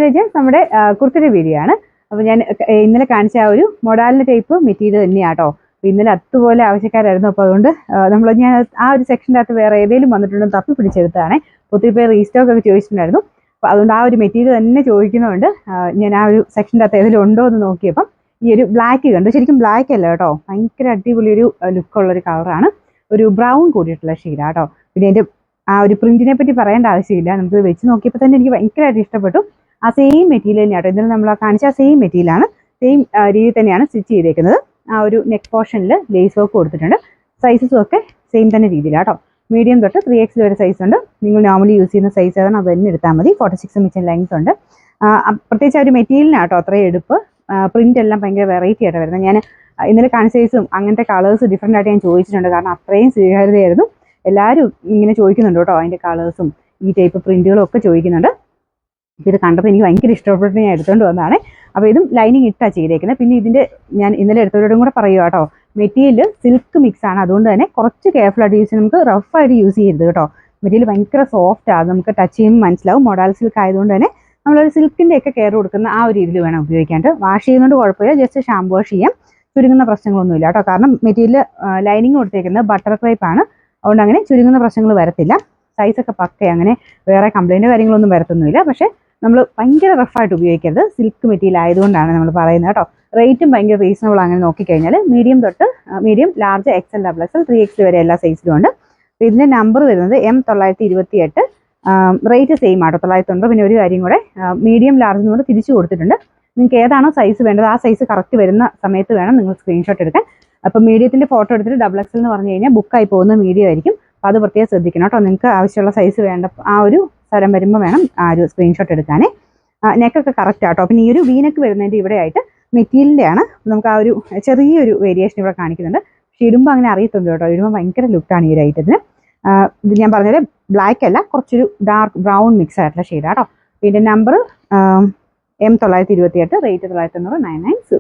To നമ്മുടെ കുർത്തിയുടെ video ആണ്. അപ്പോൾ ഞാൻ ഇന്നലെ കാണിച്ച ആ ഒരു മൊഡാലിൻ്റെ ടൈപ്പ് മെറ്റീരിയൽ തന്നെയാട്ടോ. ഇന്നലെ അതുപോലെ ആവശ്യക്കാരായിരുന്നു. അപ്പോൾ അതുകൊണ്ട് ഞാൻ ആ ഒരു സെക്ഷൻ്റെ അകത്ത് വേറെ ഏതെങ്കിലും വന്നിട്ടുണ്ടോ തപ്പി പിടിച്ചെടുത്തതാണ്. ഒത്തിരി പേര് റീസ്റ്റോക്ക് ഒക്കെ ചോദിച്ചിട്ടുണ്ടായിരുന്നു. അപ്പോൾ അതുകൊണ്ട് ആ ഒരു മെറ്റീരിയൽ തന്നെ ചോദിക്കുന്നതുകൊണ്ട് ഞാൻ ആ ഒരു സെക്ഷൻ്റെ അകത്ത് ഏതെങ്കിലും ഉണ്ടോ എന്ന് നോക്കിയപ്പം ഈ ഒരു ബ്ലാക്ക് കണ്ടു. ശരിക്കും ബ്ലാക്ക് അല്ല കേട്ടോ, ഭയങ്കര അടിപൊളി ഒരു ലുക്കുള്ളൊരു കളറാണ്. ഒരു ബ്രൗൺ കൂടിയിട്ടുള്ള ഷെയ്ഡാണ് കേട്ടോ. പിന്നെ എൻ്റെ ആ ഒരു പ്രിന്റിനെ പറ്റി പറയേണ്ട ആവശ്യമില്ല. നമുക്ക് വെച്ച് നോക്കിയപ്പോൾ തന്നെ എനിക്ക് ഭയങ്കരമായിട്ട് ഇഷ്ടപ്പെട്ടു. ആ സെയിം മെറ്റീരിയൽ തന്നെയാട്ടോ. ഇന്നലെ നമ്മൾ കാണിച്ച ആ സെയിം മെറ്റീരിയലാണ്, സെയിം രീതിയിൽ തന്നെയാണ് സ്റ്റിച്ച് ചെയ്തേക്കുന്നത്. ആ ഒരു നെക്ക് പോർഷനിൽ ലേസ് വർക്ക് കൊടുത്തിട്ടുണ്ട്. സൈസസും ഒക്കെ സെയിം തന്നെ രീതിയിലാട്ടോ. മീഡിയം തൊട്ട് 3X വരെ സൈസ് ഉണ്ട്. നിങ്ങൾ നോർമലി യൂസ് ചെയ്യുന്ന സൈസ് ഏതാണ് അത് തന്നെ എടുത്താൽ മതി. 46 ഇഞ്ച് ലെങ്ത് ഉണ്ട്. പ്രത്യേകിച്ച് ആ ഒരു മെറ്റീരിയലിനാട്ടോ അത്രയും എടുപ്പ്. പ്രിന്റ് എല്ലാം ഭയങ്കര വെറൈറ്റി ആയിട്ട് വരുന്നത്. ഞാൻ ഇന്നലെ കാണിച്ച സൈസും അങ്ങനത്തെ കളേഴ്സ് ഡിഫറെൻ്റ് ആയിട്ട് ഞാൻ ചോദിച്ചിട്ടുണ്ട്. കാരണം അത്രയും സ്വീകാര്യതയായിരുന്നു. എല്ലാവരും ഇങ്ങനെ ചോദിക്കുന്നുണ്ട് കേട്ടോ, അതിൻ്റെ കളേഴ്സും ഈ ടൈപ്പ് പ്രിന്റുകളും ഒക്കെ ചോദിക്കുന്നുണ്ട്. ഇത് കണ്ടപ്പോൾ എനിക്ക് ഭയങ്കര ഇഷ്ടപ്പെട്ടിട്ട് ഞാൻ എടുത്തുകൊണ്ട് വന്നതാണ്. അപ്പോൾ ഇതും ലൈനിങ് ഇട്ടാണ് ചെയ്തേക്കുന്നത്. പിന്നെ ഇതിൻ്റെ ഞാൻ ഇന്നലെ എടുത്തവരോടും കൂടെ പറയുക കേട്ടോ, മെറ്റീരിയൽ സിൽക്ക് മിക്സ് ആണ്. അതുകൊണ്ട് തന്നെ കുറച്ച് കെയർഫുൾ ആയിട്ട് യൂസ് ചെയ്യും. നമുക്ക് റഫായിട്ട് യൂസ് ചെയ്യരുത് കേട്ടോ. മെറ്റീരിയൽ ഭയങ്കര സോഫ്റ്റ് ആണ്, നമുക്ക് ടച്ച് ചെയ്യുമ്പോൾ മനസ്സിലാവും. മൊഡാൽ സിൽക്ക് ആയതുകൊണ്ട് തന്നെ നമ്മളൊരു സിൽക്കിൻ്റെ ഒക്കെ കെയർ കൊടുക്കുന്ന ആ ഒരു രീതിയിൽ വേണം ഉപയോഗിക്കാണ്ട്. വാഷ് ചെയ്യുന്നതുകൊണ്ട് കുഴപ്പമില്ല, ജസ്റ്റ് ഷാമ്പു വാഷ് ചെയ്യാം. ചുരുങ്ങുന്ന പ്രശ്നങ്ങളൊന്നുമില്ല കേട്ടോ. കാരണം മെറ്റീരിയൽ ലൈനിങ് കൊടുത്തേക്കുന്നത് ബട്ടർ ക്രേപ്പ് ആണ്. അതുകൊണ്ട് അങ്ങനെ ചുരുങ്ങുന്ന പ്രശ്നങ്ങൾ വരത്തില്ല. സൈസൊക്കെ പക്കയാണ്, അങ്ങനെ വേറെ കംപ്ലൈൻറ്റ് കാര്യങ്ങളൊന്നും വരത്തൊന്നുമില്ല. പക്ഷേ നമ്മൾ ഭയങ്കര റഫായിട്ട് ഉപയോഗിക്കരുത്. സിൽക്ക് മെറ്റീരിയൽ ആയതുകൊണ്ടാണ് നമ്മൾ പറയുന്നത് കേട്ടോ. റേറ്റും ഭയങ്കര റീസണബിൾ അങ്ങനെ നോക്കിക്കഴിഞ്ഞാൽ. മീഡിയം തൊട്ട് medium, large, XL, XXL, 3X വരെ എല്ലാ സൈസിലും ഉണ്ട്. അപ്പോൾ ഇതിൻ്റെ നമ്പർ വരുന്നത് M928. റേറ്റ് സെയിം ആട്ടോ, 990. പിന്നെ ഒരു കാര്യം കൂടെ, മീഡിയം ലാർജ് കൂടെ തിരിച്ചു കൊടുത്തിട്ടുണ്ട്. നിങ്ങൾക്ക് ഏതാണോ സൈസ് വേണ്ടത് ആ സൈസ് കറക്റ്റ് വരുന്ന സമയത്ത് വേണം നിങ്ങൾ സ്ക്രീൻഷോട്ട് എടുക്കാൻ. അപ്പോൾ മീഡിയത്തിൻ്റെ ഫോട്ടോ എടുത്തിട്ട് XXL എന്ന് പറഞ്ഞു കഴിഞ്ഞാൽ ബുക്കായി പോകുന്ന മീഡിയം ആയിരിക്കും. അപ്പോൾ അത് പ്രത്യേകം ശ്രദ്ധിക്കണം കേട്ടോ. നിങ്ങൾക്ക് ആവശ്യമുള്ള സൈസ് വേണ്ട ആ ഒരു സ്ഥലം വരുമ്പോൾ വേണം ആ ഒരു സ്ക്രീൻഷോട്ട് എടുക്കാനേ. നെക്കൊക്കെ കറക്റ്റ് ആട്ടോ. പിന്നെ ഈ ഒരു വീനക്ക് വരുന്നതിൻ്റെ ഇവിടെ ആയിട്ട് മെറ്റീരിയലിൻ്റെ ആണ്. നമുക്ക് ആ ഒരു ചെറിയൊരു വേരിയേഷൻ ഇവിടെ കാണിക്കുന്നുണ്ട്. പക്ഷേ ഇടുമ്പോൾ അങ്ങനെ അറിയത്തുള്ളൂ കേട്ടോ. ഇടുമ്പോൾ ഭയങ്കര ലുക്കാണ് ഈ ഒരു ഐറ്റത്തിന്. ഇത് ഞാൻ പറഞ്ഞാൽ ബ്ലാക്ക് അല്ല, കുറച്ചൊരു ഡാർക്ക് ബ്രൗൺ മിക്സ് ആയിട്ടുള്ള ഷെയ്ഡാട്ടോ. പിന്നെ നമ്പർ M928, റേറ്റ് 990.